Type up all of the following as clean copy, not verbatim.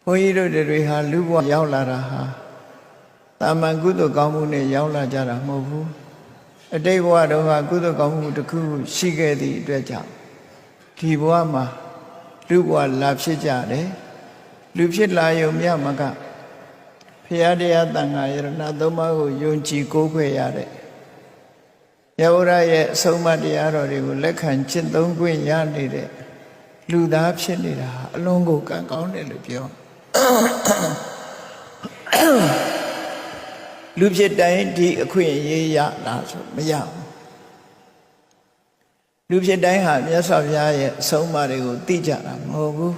ဘုန်းကြီးတို့တွေဟာလူဘဝရောက်လာတာဟာတာမန်ကုသိုလ်ကောင်းမှုနဲ့ရောက်လာကြတာမဟုတ်ဘူးအတိတ်ဘဝတော့ကကုသိုလ်ကောင်းမှုတစ်ခုရှိခဲ့သည့်အတွက်ကြောင့်ဒီဘဝမှာလူဘဝလာဖြစ်ကြတယ်လူဖြစ်လာရုံမြတ်မကဖရာတရားတန်ခါယရဏသုံးပါးကိုယုံကြည်ကိုးကွယ်ရတဲ့ယဝရရဲ့အဆုံးအမတရားတော်တွေကိုလက်ခံကျင့်သုံးခွင့်ရနေတဲ့လူသားဖြစ်နေတာအလွန်ကိုကံကောင်းတယ်လို့ပြောလူဖြစ်တိုင်းဒီအခွင့်အရေးရတာဆိုမရဘူးလူဖြစ်တိုင်းဟာမြတ်စွာဘုရားရဲ့အဆုံးအမတွေကိုသိကြတာမဟုတ်ဘူး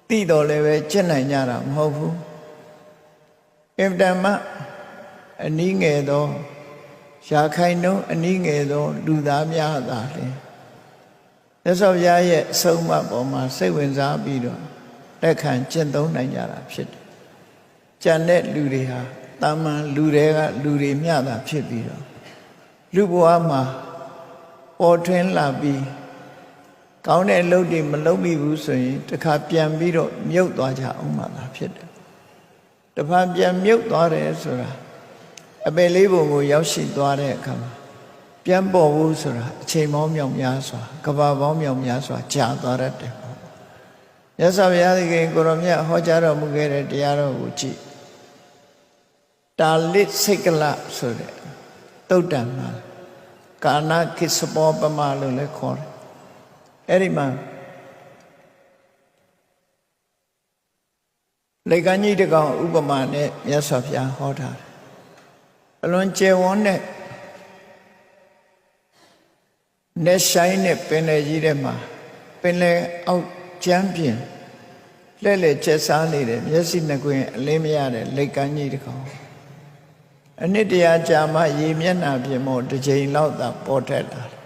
သိတော်လည်းပဲကျင့်နိုင်ကြတာမဟုတ်ဘူးအင်တမအနည်းငယ်သောရာခိုင်နှုန်းအနည်းငယ်သောလူသားများသာလျှင်မြတ်စွာဘုရားရဲ့အဆုံးအမပေါ်မှာစိတ်ဝင်စားပြီးတော့လက်ခံကျင့်သုံးနိုင်ကြတာဖြစ်တယ်။ကျန်တဲ့လူတွေဟာတာမန်လူတွေကလူတွေမျှတာဖြစ်ပြီးတော့လူဘဝမှာပေါ်ထွန်းလာပြီးကောင်းတဲ့အလုပ်တွေမလုပ်မိဘူးဆိုရင်တခါပြန်ပြီးတော့မြုပ်သွားကြအောင်မှသာဖြစ်တယ်။တခါပြန်မြုပ်သွားတယ်ဆိုတာအပယ်လေးပုံကိုရောက်ရှိသွားတဲ့အခါမှာပြန်ပေါ်ဖို့ဆိုတာအချိန်ပေါင်းမြောက်များစွာကဘာပေါင်းမြောက်များစွာကြာသွားတတ်တယ်။မြတ်စွာဘုရားသခင်ကိုရောမြတ်ဟောကြားတော်မူခဲ့တဲ့တရားတော်ကိုကြည့်တာလစ်စိတ်ကလဆိုတဲ့တုတ်တံမှာကာနာခိစပောပမလို့လည်းခေါ်တယ်။အဲ့ဒီမှာလေကံကြီးတကောင်ဥပမာနဲ့မြတ်စွာဘုရားဟောထားတယ်။အလွန်ကျယ်ဝန်းတဲ့နဲ့ဆိုင်တဲ့ပင်လယ်ကြီးထဲမှာပင်လယ်အောက်ကျမ်းပြင်လှဲ့လေကျက်စားနေတဲ့မျက်စိနှစ်ကွင်းအလင်းမရတဲ့လေကံကြီးတကောင်အနှစ်တရာကြာမှရေမျက်နှာပြင်မို့တစ်ချိန်လောက်သာပေါ်ထက်လာတယ်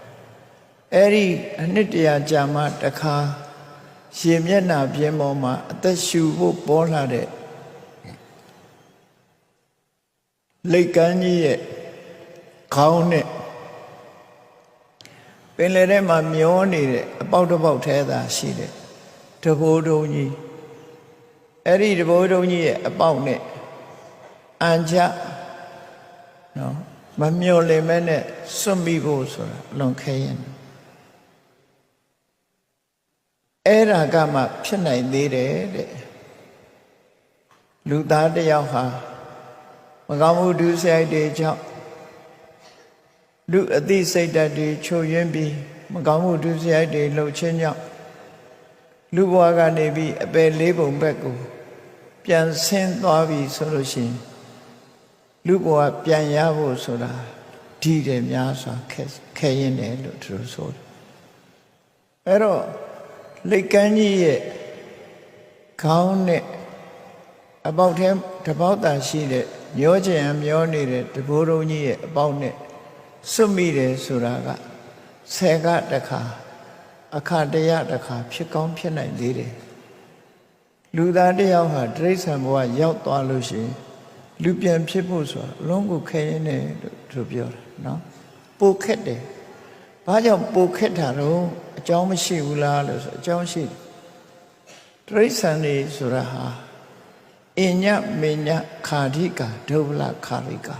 ။အဲ့ဒီအနှစ်တရာကြာမှတစ်ခါရေမျက်နှာပြင်ပေါ်မှာအသက်ရှူဖို့ပေါ်လာတဲ့လေကံကြီးရဲ့ခေါင်းနဲ့ပင်လယ်ထဲမှာမျောနေတဲ့အပေါက်တစ်ပေါက်ထဲသာရှိတဲ့တဘိုးတုံးကြီးအဲ့ဒီတဘိုးတုံးကြီးရဲ့အပေါက်နဲ့အန်ချနော်မမျောလင်မဲနဲ့စွန့်မိဖို့ဆိုတာအလွန်ခဲရင်အဲ့ဒါကမှဖြစ်နိုင်သေးတယ်တဲ့လူသားတစ်ယောက်ဟာမကောင်းမှုဒုစရိုက်တွေကြောင့်လူအသိစိတ်ဓာတ်တွေချုပ်ယွင်းပြီးမကောင်းမှုဒုစရိုက်တွေလှုပ်ခြင်းကြောင့်လူဘဝကနေပြီးအပယ်လေးပုံဘက်ကိုပြန်ဆင်းသွားပြီဆိုလို့ရှိရင်လူဘဝပြန်ရဖို့ဆိုတာဒီတယ်များစွာခဲရင်တယ်လို့သူတို့ဆိုတယ်အဲ့တော့လိတ်ကန်းကြီးရဲ့ခေါင်းနဲ့အပေါက်ထဲတစ်ပေါက်သာရှိတဲ့မျောချင်မျောနေတဲ့တဘိုးတော်ကြီးရဲ့အပေါက်နဲ့စွတ်မိတယ်ဆိုတာကဆယ်ကတခါအခါတရတခါဖြစ်ကောင်းဖြစ်နိုင်သေးတယ်လူသားတယောက်ဟာတိရစ္ဆာန်ဘဝရောက်သွားလို့ရှိရင်လူပြန်ဖြစ်ဖို့ဆိုတာအလုံးကိုခဲရင်းတယ်လို့သူပြောတာနော်ပိုခက်တယ်ဘာကြောင့်ပိုခက်တာတော့အကြောင်းမရှိဘူးလားလို့ဆိုအကြောင်းရှိတယ်တိရစ္ဆာန်တွေဆိုတာဟာအညမေညခာဓိကာဒုဗ္ဗလခာရိကာ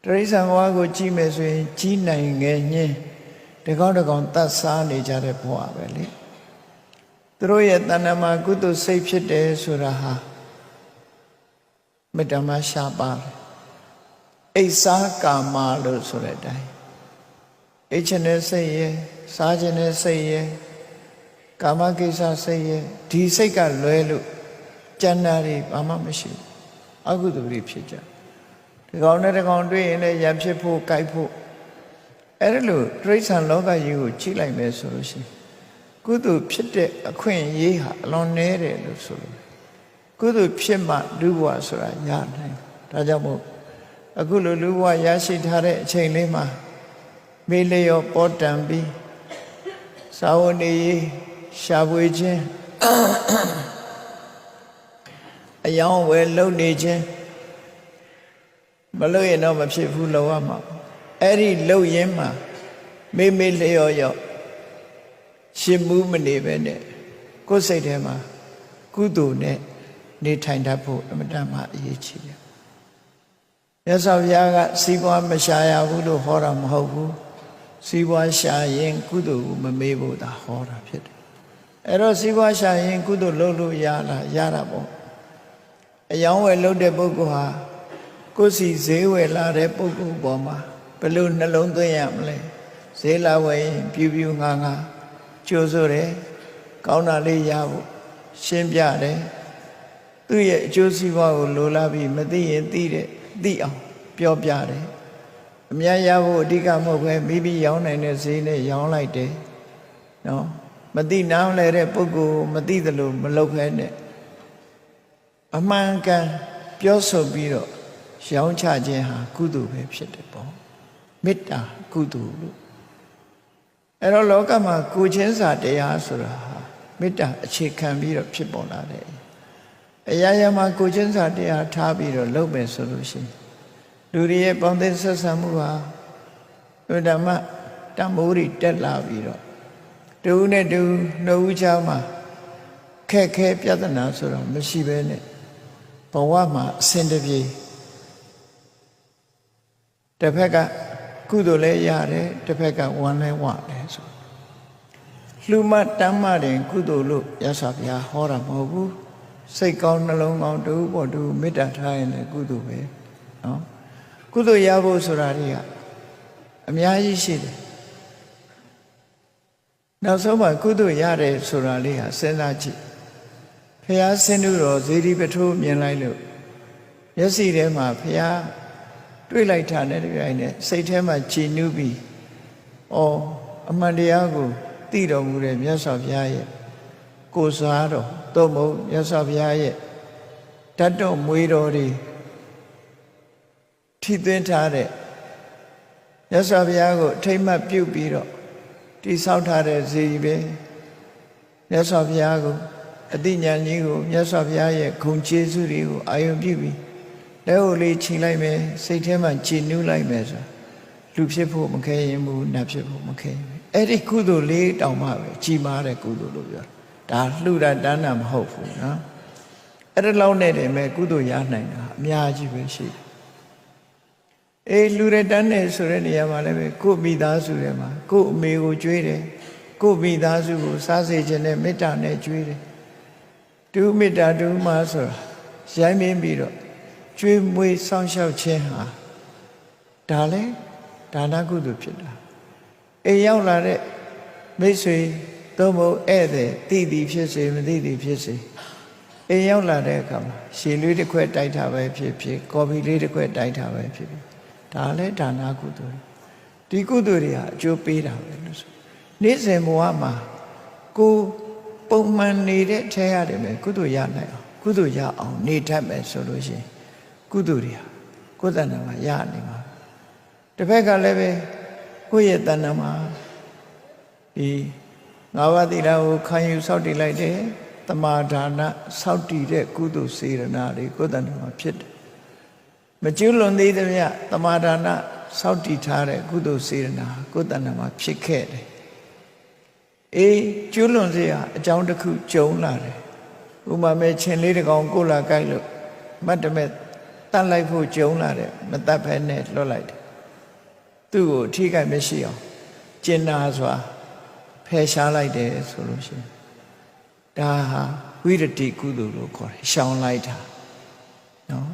တိရစ္ဆာန်ဘဝကိုကြည့်မယ်ဆိုရင်ကြီးနိုင်ငယ်ညင်းတကောင်းတကောင်းတတ်စားနေကြတဲ့ဘဝပဲလေသူတို့ရဲ့တဏ္ဍာမှာကုသိုလ်စိတ်ဖြစ်တယ်ဆိုတာဟာမေတ္တာမှာရှားပါတယ်အိတ်စားကာမလို့ဆိုတဲ့အတိုင်းအိတ်ချင်တဲ့စိတ်ရဲ့စားချင်တဲ့စိတ်ရဲ့ကာမကိစ္စစိတ်ရဲ့ဒီစိတ်ကလွဲလို့ကျန်တာတွေဘာမှမရှိဘူးအကုသိုလ်တွေဖြစ်ကြဒီကောင်နဲ့ဒီကောင်တွေ့ရင်လည်းရဖြစ်ဖို့ကြိုက်ဖို့အဲ့ဒါလို့တိရစ္ဆာန်လောကကြီးကိုကြည့်လိုက်မယ်ဆိုလို့ရှိရင်ကုသိုလ်ဖြစ်တဲ့အခွင့်အရေးဟာအလွန်နည်းတယ်လို့ဆိုလို့ကုသိုလ်ဖြစ်မှလူဘဝဆိုတာရနိုင်ဒါကြောင့်မို့အခုလိုလူဘဝရရှိထားတဲ့အချိန်လေးမှာမေလျော့ပေါ်တံပြီးသာဝနေရှာဖွေခြင်းအယောင်းဝယ်လုပ်နေခြင်းမလုပ်ရင်တော့မဖြစ်ဘူးလုပ်ရမှာအဲ့ဒီလုပ်ရင်းမှာမေမေလျော့ရော့ရှင်မှုမနေပဲနဲ့ကိုယ်စိတ်ထဲမှာ ကုသိုလ်နဲ့နေထိုင်တတ်ဖို့အမှန်တမ်းမှအရေးကြီးတယ်မြတ်စွာဘုရားကစီးပွားမရှာရဘူးလို့ဟောတာမဟုတ်ဘူးစီးပွားရှာရင်ကုသိုလ်ကိုမမေ့ဖို့သာဟောတာဖြစ်တယ်အဲ့တော့စီးပွားရှာရင်ကုသိုလ်လုပ်လို့ရတာပေါ့အယောင်းဝယ်လုပ်တဲ့ပုဂ္ဂိုလ်ဟာကိုယ်စီဈေးဝယ်လာတဲ့ပုဂ္ဂိုလ်ပေါ်မှာဘယ်လိုနှလုံးသွင်းရမလဲဈေးလာဝယ်ရင်ပြူပြူငါငါကြိုးစိုးတယ်ကောင်းတာလေးရဖို့ရှင်းပြတယ်သူ့ရဲ့အကျိုးစီးပွားကိုလိုလားပြီးမသိရင်သိအောင်ပြောပြတယ်အများရဖို့အဓိကမဟုတ်ပဲမိမိရောင်းနိုင်တဲ့ဈေးနဲ့ရောင်းလိုက်တယ်နော်မသိနားလဲတဲ့ပုဂ္ဂိုလ်မသိသလိုမလုပ်ခဲနဲ့အမှန်ကန်ပြောဆိုပြီးတော့ရောင်းချခြင်းဟာကုသိုလ်ပဲဖြစ်တယ်ပေါ့မေတ္တာကုသိုလ်လို့အဲ့တော့လောကမှာကိုချင်းစာတရားဆိုတာဟာမေတ္တာအခြေခံပြီးတော့ဖြစ်ပေါ်လာတယ်အရာရာမှာကိုချင်းစာတရားထားပြီးတော့လုပ်မယ်ဆိုလို့ရှိရင်လူတွေရဲ့ပေါင်းသင်းဆက်ဆံမှုဟာဘုဒ္ဓမတမိုးတွေတက်လာပြီးတော့တူနဲ့တူနှုတ်ဦးချောင်းမှာခက်ခဲပြဿနာဆိုတော့မရှိဘဲနဲ့ဘဝမှာအစဉ်တပြေတစ်ဖက်ကကုသိုလ်လည်းရတယ်တစ်ဖက်ကဝမ်းလည်းဝတယ်ဆိုလှူမတမ်းမတင်ကုသိုလ်လို့ရသော်ဗျာဟောတာမဟုတ်ဘူးစိတ်ကောင်းနှလုံးကောင်းတူပေါ်တူမေတ္တာထားရင်လည်းကုသိုလ်ပဲနော်ကုသိုလ်ရဖို့ဆိုတာတွေကအများကြီးရှိတယ်နောက်ဆုံးမှာကုသိုလ်ရတယ်ဆိုတာလေးဟာစဉ်းစားကြည့်ဖះဆင်းတုတော်ဇေဒီပထိုးမြင်လိုက်လို့မျက်စိထဲမှာဖះတွေ့လိုက်တာနဲ့တပြိုင်နက်စိတ်ထဲမှာကြည်နူးပြီးအမှန်တရားကိုသိတော်မူတဲ့မြတ်စွာဘုရားရဲ့ကိုယ်စားတော်သို့မဟုတ်မြတ်စွာဘုရားရဲ့တတ်တော်မွေးတော်တွေထိသွင်းထားတဲ့မြတ်စွာဘုရားကိုအထိမ့်မှတ်ပြုပြီးတော့တိဆောက်ထားတဲ့ဇေဒီပဲမြတ်စွာဘုရားကိုအတိညာဉ်ကြီးကိုမြတ်စွာဘုရားရဲ့ဂုဏ်ကျေးဇူးတွေကိုအာရုံပြုပြီးလက်ကိုလေးချိန်လိုက်မယ်စိတ်ထဲမှာကြည်နူးလိုက်မယ်ဆိုလူဖြစ်ဖို့မခဲရင်ဘူးနတ်ဖြစ်ဖို့မခဲရင်အဲ့ဒီကုသိုလ်လေးတောင်မှပဲကြီးမားတဲ့ကုသိုလ်လို့ပြောဒါလှူတာတန်းတာမဟုတ်ဘူးနော်အဲ့ဒါလောက်နဲ့တည်းမဲ့ကုသိုလ်ရနိုင်တာအများကြီးပဲရှိတယ်လှူတဲ့တန်းတယ်ဆိုတဲ့နေရာမှာလည်းပဲကိုယ့်မိသားစုထဲမှာကိုယ့်အမေကိုကြွေးတယ်ကိုယ့်မိသားစုကိုစားစေခြင်းနဲ့မေတ္တာနဲ့ကြွေးတယ်တူမေတ္တာတူမှဆိုတာရိုင်းမင်းပြီးတော့ကျွေးမွေးစောင့်ရှောက်ခြင်းဟာဒါလည်းဒါနကုသိုလ်ဖြစ်တာအိမ်ရောက်လာတဲ့မိတ်ဆွေသို့မဟုတ်ဧည့်သည်သိသည်ဖြစ်စေမသိသည်ဖြစ်စေအိမ်ရောက်လာတဲ့အခါမှာရှည်လေးတစ်ခွက်တိုက်တာပဲဖြစ်ဖြစ်ကော်ဖီလေးတစ်ခွက်တိုက်တာပဲဖြစ်ဖြစ်ဒါလည်းဒါနကုသိုလ်ဒီကုသိုလ်တွေဟာအကျိုးပေးတာပဲလို့ဆိုနေ့စဉ်ဘဝမှာကိုပုံမှန်နေတဲ့ထဲရတယ်မယ်ကုသိုလ်ရနိုင်အောင်ကုသိုလ်ရအောင်နေတတ်မယ်ဆိုလို့ရှိရင်ကုသိုလ်တွေဟာကိုယ်တဏ္ဍာမှာရနေမှာတစ်ဖက်ကလည်းပဲကိုယ့်ရဲ့တဏ္ဍာမှာဒီငါးပါးသီလကိုခံယူစောင့်တည်လိုက်တယ်တမာဒါနစောင့်တည်တဲ့ကုသိုလ်စေရနာတွေကိုယ်တဏ္ဍာမှာဖြစ်တယ်မကျွလွန်သေးသမျှတမာဒါနစောင့်တည်ထားတဲ့ကုသိုလ်စေရနာကိုယ်တဏ္ဍာမှာဖြစ်ခဲ့တယ်ကျွလွန်စေဟာအကြောင်းတစ်ခုကြုံလာတယ်ဥပမာမဲ့ချင်းလေးတစ်ကောင်ကိုလာကြိုက်လို့မတ်တမဲ့တတ်လိုက်ဖို့ကြုံလာတယ်မတတ်ဖဲနဲ့လွတ်လိုက်တယ်သူ့ကိုအထီးကိုက်မရှိအောင်ကျင်နာစွာဖယ်ရှားလိုက်တယ်ဆိုလို့ရှိရင်ဒါဟာဝိရတိကုသိုလ်လို့ခေါ်တယ်ရှောင်လိုက်တာနော်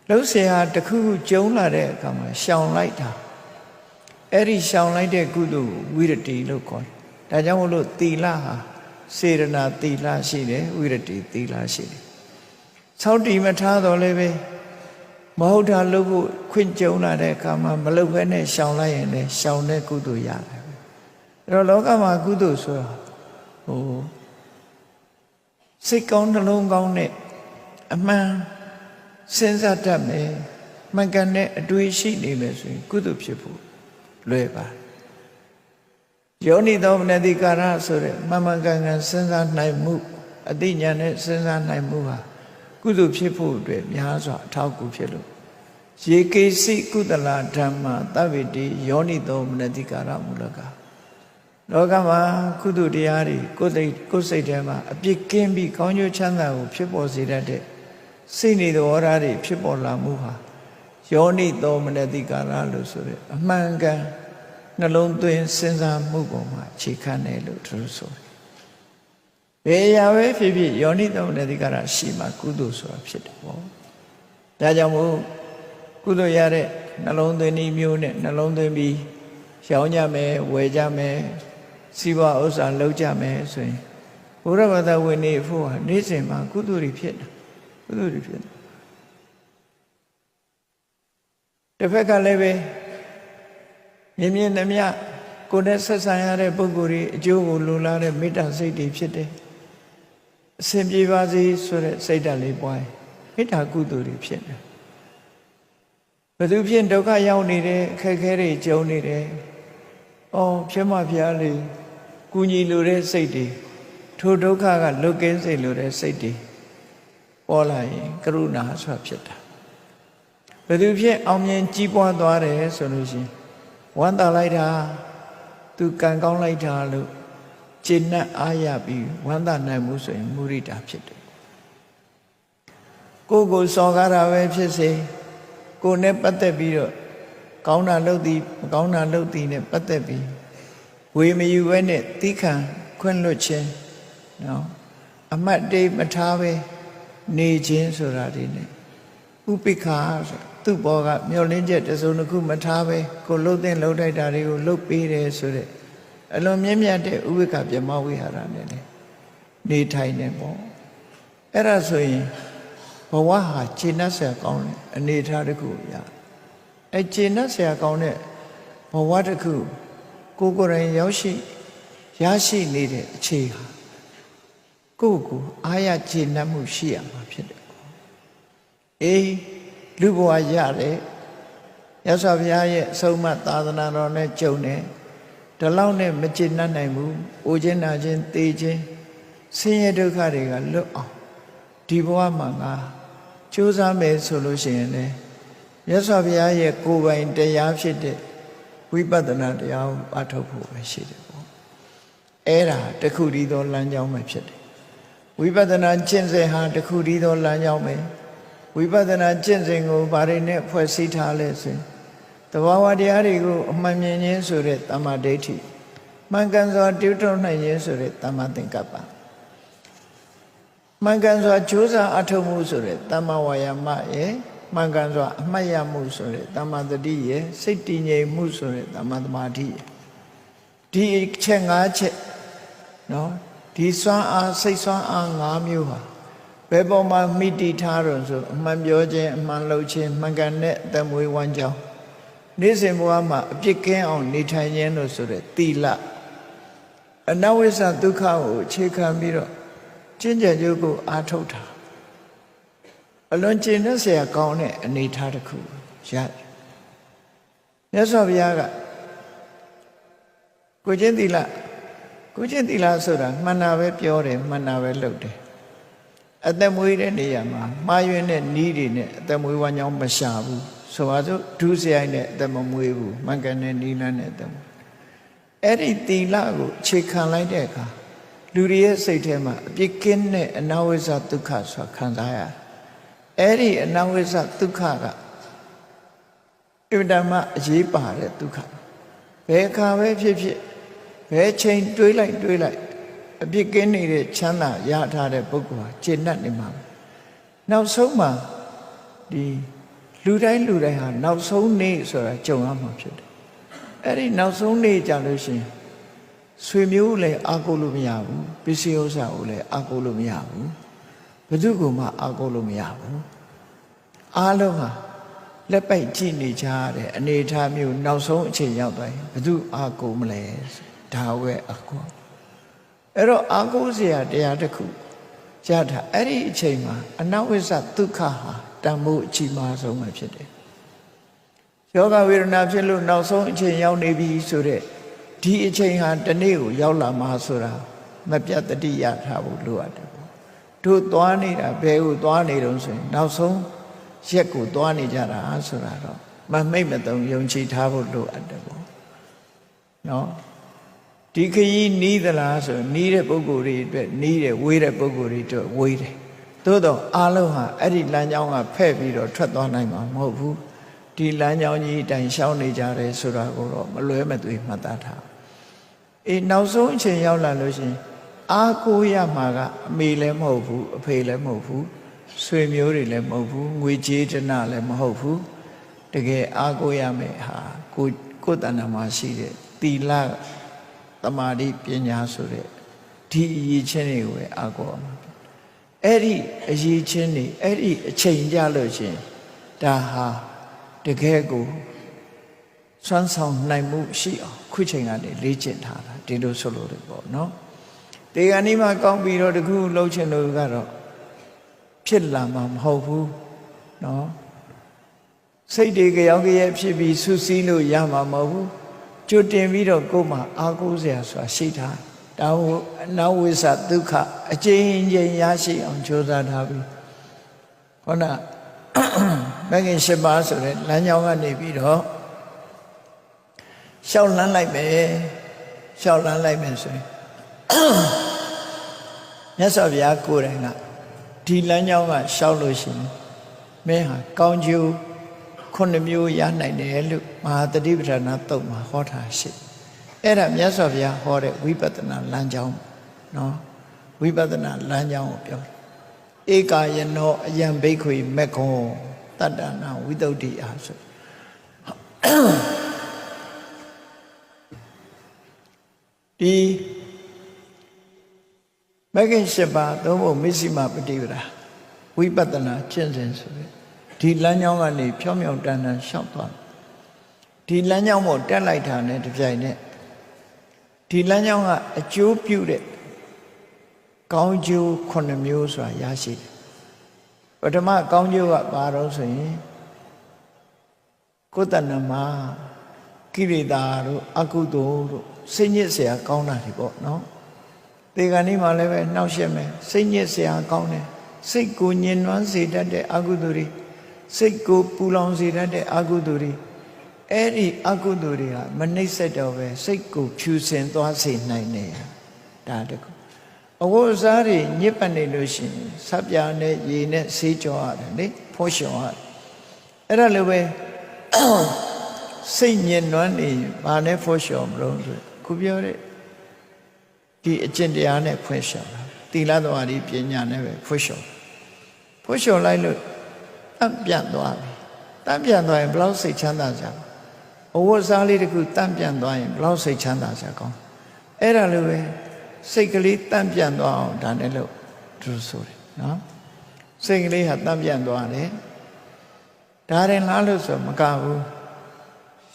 လှုပ်ရှားတစ်ခုခုကြုံလာတဲ့အခါမှာရှောင်လိုက်တာအဲ့ဒီရှောင်လိုက်တဲ့ကုသိုလ်ကိုဝိရတိလို့ခေါ်တယ်ဒါကြောင့်မို့လို့သီလဟာစေရနာသီလရှိတယ်ဝိရတိသီလရှိတယ်သောက်တီမထားတော့လည်းပဲမဟုတ်တာလုပ်ဖို့ခွင့်ကြုံလာတဲ့အခါမှာမလုပ်ဘဲနဲ့ရှောင်လိုက်ရင်လည်းရှောင်တဲ့ကုသိုလ်ရတယ်ပဲအဲ့တော့လောကမှာကုသိုလ်ဆိုတာစိတ်ကောင်းနှလုံးကောင်းနဲ့အမှန်စဉ်းစားတတ်မယ်မှန်ကန်တဲ့အတွေ့ရှိနေမယ်ဆိုရင်ကုသိုလ်ဖြစ်ဖို့လွယ်ပါတယ်ယောနိသောမနတိကာရဆိုတဲ့မှန်မှန်ကန်ကန်စဉ်းစားနိုင်မှုအသိဉာဏ်နဲ့စဉ်းစားနိုင်မှုဟာကုသိုလ်ဖြစ်ဖို့အတွက်များစွာအထောက်အကူဖြစ်လို့ယေကေစိကုသလဓမ္မသဗ္ဗေတိယောနိသောမနတိကာရမူလက လောကမှာကုသိုလ်တရားတွေကိုယ်စိတ်ထဲမှာအပြစ်ကင်းပြီးကောင်းကျိုးချမ်းသာကိုဖြစ်ပေါ်စေတတ်တဲ့စိတ်နေသဘောထားတွေဖြစ်ပေါ်လာမှုဟာယောနိသောမနတိကာရလို့ဆိုတဲ့အမှန်ကန်နှလုံးသွင်းစဉ်းစားမှုပေါ်မှာအခြေခံတယ်လို့သူတို့ဆိုတယ်။ဘယ်အရာပဲဖြစ်ဖြစ်ယောနိသောမနတိကာရရှိမှကုသိုလ်ဆိုတာဖြစ်တယ်ပေါ့။ဒါကြောင့်မို့ကုသိုလ်ရတဲ့နှလုံးသွင်းနည်းမျိုးနဲ့နှလုံးသွင်းပြီးရောင်းကြမယ်ဝယ်ကြမယ်စီးပွားဥစ္စာလုပ်ကြမယ်ဆိုရင်ဘုရားဘာသာဝင်နေဖို့ဟာနေ့စဉ်မှာကုသိုလ်တွေဖြစ်တယ်ကုသိုလ်တွေဖြစ်တယ်တစ်ဖက်ကလည်းပဲမြင်မြင်သမျှကိုယ်နဲ့ဆက်ဆံရတဲ့ပုဂ္ဂိုလ်တွေအကျိုးကိုလိုလားတဲ့မေတ္တာစိတ်တွေဖြစ်တယ်အစဉ်ပြေပါစေဆိုတဲ့စိတ်ဓာတ်လေးပွားရင်မေတ္တာကုသိုလ်တွေဖြစ်တယ်ဘယ်သူဖြစ်ဒုက္ခရောက်နေတယ်အခက်အခဲတွေကြုံနေတယ်အော်ဖြစ်မှဖျားလေကုညီလိုတဲ့စိတ်တွေထိုဒုက္ခကလွတ်ကင်းစေလိုတဲ့စိတ်တွေပေါ်လာရင်ကရုဏာဆိုတာဖြစ်တာဘယ်သူဖြစ်အောင်မြင်ကြီးပွားသွားတယ်ဆိုလို့ရှိရင်ဝမ်းသာလိုက်တာသူကံကောင်းလိုက်တာလို့ကျေနပ်အားရပြီးဝမ်းသာနိုင်မှုဆိုရင်မုရိဒာဖြစ်တယ်ကိုယ်ကိုစော်ကားတာပဲဖြစ်စေကိုယ်နဲ့ပတ်သက်ပြီးတော့ကောင်းတာလုပ်သည်မကောင်းတာလုပ်သည်နဲ့ပတ်သက်ပြီးဝေမယူဘဲနဲ့သီးခံခွင့်လွတ်ခြင်းနော်အမတ်တိတ်မထားပဲနေခြင်းဆိုတာဒီနဲ့ဥပိ္ပခာဆိုသူ့ဘောကမျောလင်းချက်တစုံတစ်ခုမထားပဲကိုလှုပ်တဲ့လှုပ်ထိုက်တာတွေကိုလှုပ်ပေးတယ်ဆိုတဲ့အလွန်မြင့်မြတ်တဲ့ဥပိ္ပခာပြမဝိဟာရနဲ့လေနေထိုင်နေပေါ့အဲ့ဒါဆိုရင်ဘဝဟာခြေနှက်ဆရာကောင်းတဲ့အနေအထားတစ်ခုရအဲခြေနှက်ဆရာကောင်းတဲ့ဘဝတစ်ခုကိုယ်တိုင်ရောက်ရှိရရှိနေတဲ့အခြေဟာကိုယ့်ကိုအားရခြေနှက်မှုရှိရမှာဖြစ်တယ်အေးလူဘဝရတယ်ရသော်ဘုရားရဲ့အဆုံးအမသာသနာတော်နဲ့ကြုံတယ်ဒီလောက်နဲ့မခြေနှက်နိုင်ဘူးအိုခြင်းနာခြင်းသေခြင်းဆင်းရဲဒုက္ခတွေကလွတ်အောင်ဒီဘဝမှာငါကြိုးစားမယ်ဆိုလို့ရှိရင်လည်းမြတ်စွာဘုရားရဲ့ကိုယ်ပိုင်တရားဖြစ်တဲ့ဝိပဿနာတရားကိုအထောက်ဖို့ပဲရှိတယ်ပေါ့အဲ့ဒါတခုတည်းသောလမ်းကြောင်းပဲဖြစ်တယ်ဝိပဿနာကျင့်စဉ်ဟာတခုတည်းသောလမ်းကြောင်းပဲဝိပဿနာကျင့်စဉ်ကိုဘာတွေနဲ့ဖွဲ့စည်းထားလဲဆိုရင်သဘာဝတရားတွေကိုအမှန်မြင်ခြင်းဆိုတဲ့တမ္မာဒိဋ္ဌိမှန်ကန်စွာပြုထုတ်နိုင်ခြင်းဆိုတဲ့တမ္မာသင်္ကပ္ပမှန်ကန်စွာကြိုးစားအထောက်မှုဆိုတဲ့တမ္မာဝါယာမရဲ့မှန်ကန်စွာအမှတ်ရမှုဆိုတဲ့တမ္မာတတိရဲ့စိတ်တည်ငြိမ်မှုဆိုတဲ့တမ္မာသမာဓိရဲ့ဒီချက်၅ချက်နော်ဒီစွမ်းအားစိတ်စွမ်းအား၅မျိုးဟာဘယ်ပေါ်မှာမိတိထားတော့ဆိုအမှန်ပြောခြင်းအမှန်လုပ်ခြင်းမှန်ကန်တဲ့အသက်မွေးဝမ်းကြောင်းနေ့စဉ်ဘဝမှာအပြစ်ကင်းအောင်နေထိုင်ခြင်းလို့ဆိုတဲ့သီလအနဝိဇ္ဇဒုက္ခကိုအခြေခံပြီးတော့ကျင့်ကြံကြိုးကိုအားထုတ်တာအလွန်ကျင့်တဲ့ဆရာကောင်းတဲ့အနေထားတစ်ခုရတယ်မြတ်စွာဘုရားကကိုကျင့်သီလဆိုတာမှန်တာပဲပြောတယ်မှန်တာပဲလုပ်တယ်အသက်မွေးတဲ့နေရာမှာမှားယွင်းတဲ့နီးတွေနဲ့အသက်မွေးဝမ်းကြောင်းမရှာဘူးဆိုပါစို့ဒုစရိုက်နဲ့အသက်မမွေးဘူးမှန်ကန်တဲ့နီးလန်းနဲ့အသက်အဲ့ဒီသီလကိုအခြေခံလိုက်တဲ့အခါလူတွေရဲ့စိတ်ထဲမှာအပြစ်ကင်းတဲ့အနဝိဇ္ဇဒုက္ခဆိုတာခံစားရအဲ့ဒီအနဝိဇ္ဇဒုက္ခကအင်တမအရေးပါတဲ့ဒုက္ခဘယ်အခါပဲဖြစ်ဖြစ်ဘယ်ချိန်တွေးလိုက်အပြစ်ကင်းနေတဲ့ချမ်းသာရထားတဲ့ပုဂ္ဂိုလ်ဟာကျေနပ်နေမှာနောက်ဆုံးမှာဒီလူတိုင်းဟာနောက်ဆုံးနေ့ဆိုတာကြုံရမှာဖြစ်တယ်အဲ့ဒီနောက်ဆုံးနေ့ကြလို့ရှိရင်ဆွေမျိုးလည်းအားကိုးလို့မရဘူးပစ္စည်းဥစ္စာကိုလည်းအားကိုးလို့မရဘူးဘယ်သူကမှအားကိုးလို့မရဘူးအားလုံးဟာလက်ပိုက်ကြည့်နေကြတဲ့အနေအထားမျိုးနောက်ဆုံးအချိန်ရောက်သွားရင်ဘယ်သူအားကိုးမလဲဒါဝဲအားကိုးအဲ့တော့အားကိုးစရာတရားတစ်ခုရတာအဲ့ဒီအချိန်မှာအနဝိဇ္ဇဒုက္ခဟာတန်ဖိုးအကြီးမားဆုံးပဲဖြစ်တယ်ယောဂဝေဒနာဖြစ်လို့နောက်ဆုံးအချိန်ရောက်နေပြီဆိုတဲ့ဒီအချိန်ဟာတနေ့ကိုရောက်လာမှာဆိုတာမပြတ်တတိရထားဖို့လိုအပ်တယ်ပေါ့တို့သွားနေတာဘယ်ကိုသွားနေတုံးဆိုရင်နောက်ဆုံးရက်ကိုသွားနေကြတာဆိုတာတော့မမိတ်မတုံယုံကြည်ထားဖို့လိုအပ်တယ်ပေါ့နော် ဒီခရီးနီးသလားဆိုနီးတဲ့ပုဂ္ဂိုလ်တွေအတွက်နီးတယ်ဝေးတဲ့ပုဂ္ဂိုလ်တွေအတွက်ဝေးတယ်သို့တော့အားလုံးဟာအဲ့ဒီလမ်းကြောင်းကဖဲ့ပြီးတော့ထွက်သွားနိုင်မှာမဟုတ်ဘူးဒီလမ်းကြောင်းကြီးတိုင်ရှောင်းနေကြတယ်ဆိုတာကိုတော့မလွဲမသွေမှတ်သားထားနောက်ဆုံးအချိန်ရောက်လာလို့ရှိရင်အားကိုးရမှာကအမေလည်းမဟုတ်ဘူးအဖေလည်းမဟုတ်ဘူးဆွေမျိုးတွေလည်းမဟုတ်ဘူးငွေကြေးတနာလည်းမဟုတ်ဘူးတကယ်အားကိုးရမယ်ဟာကိုယ်တဏ္ဍာမှာရှိတဲ့သီလသမာဓိပညာဆိုတဲ့ဒီအရေးချင်းတွေကိုပဲအားကိုးအောင်အဲ့ဒီအရေးချင်းတွေအဲ့ဒီအချိန်ကြလို့ချင်းဒါဟာတကယ်ကိုစွမ်းဆောင်နိုင်မှုရှိအောင်ခုချိန်ကနေလေ့ကျင့်ထားတာဒီလိုဆိုလို့တယ်ပေါ့နော်ဒီကနေ့မှကောင်းပြီးတော့တခုလှုပ်ချင်လို့ကတော့ဖြစ်လာမှာမဟုတ်ဘူးနော်စိတ်တွေကြောက်ကြဲဖြစ်ပြီးဆူဆီးလို့ရမှာမဟုတ်ဘူးကြွတင်ပြီးတော့ကိုယ်မှာအာကိုးစရာဆိုတာရှိတာဒါဟုအနဝိသဒုက္ခအကျဉ်းချင်းရရှိအောင်ကြိုးစားထားပြီးခုနမဂ္ဂင်၈ပါးဆိုတဲ့လမ်းကြောင်းကနေပြီးတော့ရှောက်လန်းလိုက်မယ်ရှောက်လန်းလိုက်မယ်ဆိုရင်မြတ်စွာဘုရားကိုယ်တိုင်ကဒီလမ်းကြောင်းကရှောက်လို့ရှိရင်မင်းဟာကောင်းကျိုး9မျိုးရနိုင်တယ်လို့မဟာတတိပဋ္ဌာနာသုတ်မှာဟောထားရှိအဲ့ဒါမြတ်စွာဘုရားဟောတဲ့ဝိပဿနာလမ်းကြောင်းနော်ဝိပဿနာလမ်းကြောင်းကိုပြောဧကာယနောအယံဘိက္ခွေမက္ခောတတ္တနာဝိသုဒ္ဓိအားဆိုဒီမဂ္ဂင်၈ပါးသုံးဖို့မစ္စည်းမပฏิပဒါဝိပဿနာကျင့်စဉ်ဆိုတဲ့ဒီလမ်းကြောင်းကနေဖြောင်းဖြောင်းတန်တန်လျှောက်သွားဒီလမ်းကြောင်းပေါ်တက်လိုက်တာနဲ့တပြိုင်နက်ဒီလမ်းကြောင်းကအကျိုးပြုတဲ့ကောင်းကျိုး9မျိုးဆိုတာရရှိတယ်ပထမကောင်းကျိုးကဘာလို့ဆိုရင်ကိုယ်တဏ္ဍမှာကိလေသာတို့အကုသိုလ်တို့စိတ်ညစ်เสียကောင်းတာတွေပေါ့နော်ဒီကနေ့မှလည်းပဲနှောက်ရှက်မယ်စိတ်ညစ်เสียကောင်းတယ်စိတ်ကိုညင်နွမ်းစေတတ်တဲ့အကုသိုလ်တွေစိတ်ကိုပူလောင်စေတတ်တဲ့အကုသိုလ်တွေအဲ့ဒီအကုသိုလ်တွေဟာမနှိမ့်ဆက်တော့ပဲစိတ်ကိုဖြူစင်သွားစေနိုင်တယ်ဒါတကူအဝတ်အစားတွေညစ်ပတ်နေလို့ရှိရင်ဆပ်ပြာနဲ့ရေနဲ့ဆေးကြောရတယ်လေဖောလျှော်ရတယ်အဲ့ဒါလိုပဲစိတ်ညစ်နွမ်းနေဘာနဲ့ဖောလျှော်မလို့ဆိုခုပြောတဲ့ဒီအကျင့်တရားနဲ့ဖွင့်လျှော်တာသီလသမာဓိပညာနဲ့ပဲဖွင့်လျှော်လိုက်လို့တန့်ပြန့်သွားပြီတန့်ပြန့်သွားရင်ဘလောက်စိတ်ချမ်းသာကြအဝတ်စားလေးတခုတန့်ပြန့်သွားရင်ဘလောက်စိတ်ချမ်းသာကြကောင်းအဲ့ဒါလိုပဲစိတ်ကလေးတန့်ပြန့်သွားအောင်ဒါနဲ့လို့သူဆိုတယ်နော်စိတ်ကလေးဟာတန့်ပြန့်သွားတယ်ဒါရင်လားလို့ဆိုမကဘူး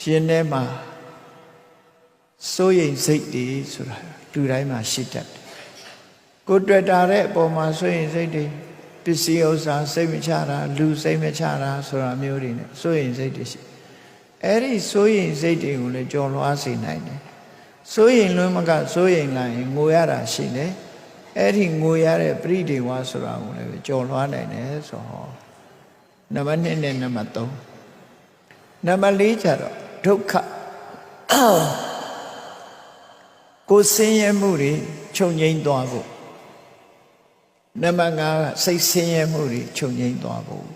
ရှင်ထဲမှာစိုးရိမ်စိတ်တွေဆိုတာလူတိုင်းမှာရှိတတ်တယ်ကိုတွေ့တာတဲ့အပေါ်မှာစိုးရိမ်စိတ်တွေပစ္စည်းဥစ္စာစိတ်မချတာလူစိတ်မချတာဆိုတာမျိုးတွေနဲ့စိုးရိမ်စိတ်တွေရှိအဲ့ဒီစိုးရိမ်စိတ်တွေကိုလည်းကြော်လွှားစေနိုင်တယ်စိုးရိမ်လွန်းမကစိုးရိမ်လာရင်ငိုရတာရှိတယ်အဲ့ဒီငိုရတဲ့ပရိဒေဝဆိုတာကိုလည်းကြော်လွှားနိုင်တယ်ဆိုတော့နံပါတ်2နဲ့နံပါတ်3နံပါတ်4ကျတော့ဒုက္ခကိုယ်ဆင်းရဲမှုတွေချုပ်ငြိမ်းသွားဖို့နံပါတ်5ကစိတ်ဆင်းရဲမှုတွေချုပ်ငြိမ်းသွားဖို့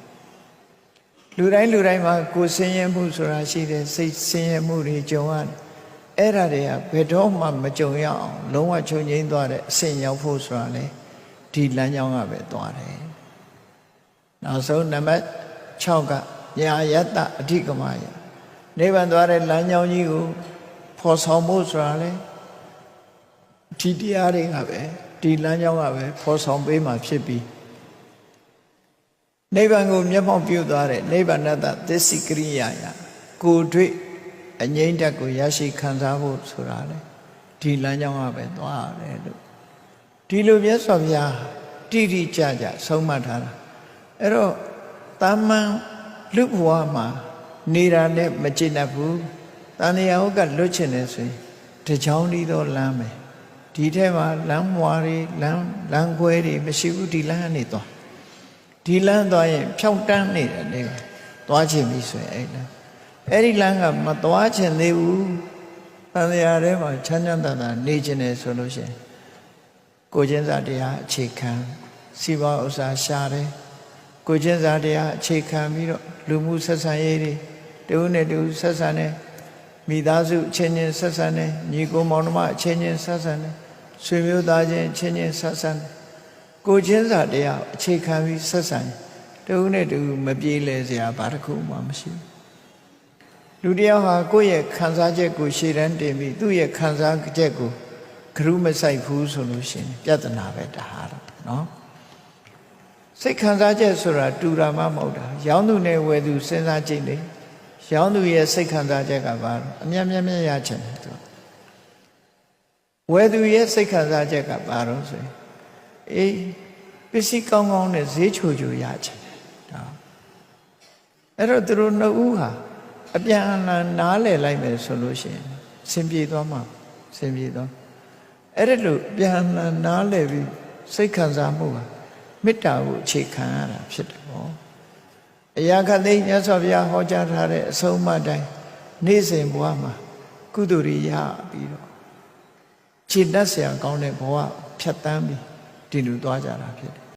လူတိုင်းမှာကိုယ်ဆင်းရဲမှုဆိုတာရှိတယ်စိတ်ဆင်းရဲမှုတွေကြုံရတယ်အဲ့ဒါတွေကဘယ်တော့မှမကြုံရအောင်လုံးဝချုပ်ငြိမ်းသွားတဲ့အဆင့်ရောက်ဖို့ဆိုတာလေဒီလမ်းကြောင်းကပဲသွားတယ်နောက်ဆုံးနံပါတ်6ကညာယတ္တအဓိကမယနိဗ္ဗာန်သွားတဲ့လမ်းကြောင်းကြီးကိုဖော်ဆောင်ဖို့ဆိုတာလေဒီတရားတွေကပဲဒီလမ်းကြောင်းကပဲဖော်ဆောင်ပေးမှဖြစ်ပြီးနိဗ္ဗာန်ကိုမျက်မှောက်ပြုသွားတဲ့နိဗ္ဗာန်တသစ္စိကရိယာယကိုတွေ့အငြိမ့်တက်ကိုရရှိခံစားဖို့ဆိုတာလေဒီလမ်းကြောင်းကပဲသွားရတယ်လို့ဒီလိုမြတ်စွာဘုရားတိတိကျကျဆုံးမထားတာအဲ့တော့တာမန်လူဘဝမှာနေတာနဲ့မကျင့်တတ်ဘူးတဏှာဟုတ်ကလွတ်ချင်တယ်ဆိုရင်တကြောင်ဒီတော့လမ်းမယ်ဒီထဲမှာလမ်းမွာတွေလမ်းခွဲတွေမရှိဘူးဒီလမ်းကနေသွားဒီလမ်းသွားရင်ဖြောင်းတန်းနေတယ်လေသွားချင်ပြီဆိုရင်အဲ့ဒီလမ်းကမသွားချင်သေးဘူး တန်ရာထဲမှာချမ်းချမ်းသာသာနေခြင်းနဲ့ဆိုလို့ရှိရင်ကိုချင်းစာတရားအခြေခံစီးပွားဥစ္စာရှာတယ်ကိုချင်းစာတရားအခြေခံပြီးတော့လူမှုဆက်ဆံရေးတွေတဦးနဲ့တဦးဆက်ဆံတယ်မိသားစုအချင်းချင်းဆက်ဆံတယ်ညီကိုမောင်နှမအချင်းချင်းဆက်ဆံတယ်ဆွေမျိုးသားချင်းအချင်းချင်းဆက်ဆံတယ်ကိုချင်းစာတရားအခြေခံပြီးဆက်ဆံတဦးနဲ့တဦးမပြေလည်စရာဘာတစ်ခုမှမရှိဘူးလူတယောက်ဟာကိုယ့်ရဲ့ခံစားချက်ကိုရှေ့တန်းတင်ပြီးသူ့ရဲ့ခံစားချက်ကိုဂရုမစိုက်ဘူးဆိုလို့ရှိရင်ပြဿနာပဲဒါဟာတော့နော်စိတ်ခံစားချက်ဆိုတာတူတာမှမဟုတ်တာရောင်းသူနဲ့ဝယ်သူစဉ်းစားကြည့်လေရောင်းသူရဲ့စိတ်ခံစားချက်ကဘာလို့အမြတ်ရချင်တယ်သူဝယ်သူရဲ့စိတ်ခံစားချက်ကဘာလို့ဆိုရင်အေးပစ္စည်းကောင်းကောင်းနဲ့ဈေးချိုရချင်တယ်ဒါအဲ့တော့သူတို့နှစ်ဦးဟာအပြန်အလှန်နားလည်လိုက်မယ်ဆိုလို့ရှိရင်စင်ပြေသွားမှာစင်ပြေသွားအဲ့ဒါလို့ပြန်အလှန်နားလည်ပြီးစိတ်ခံစားမှုဟာမေတ္တာကိုအခြေခံရတာဖြစ်တယ်ပေါ့အရာခသိမြတ်စွာဘုရားဟောကြားထားတဲ့အဆုံးအမတိုင်းနေ့စဉ်ဘဝမှာကုသိုလ်တွေရပြီးတော့ခြေတတ်เสียကောင်းတဲ့ဘဝဖြတ်တန်းပြီးဒီလိုသွားကြတာဖြစ်တယ်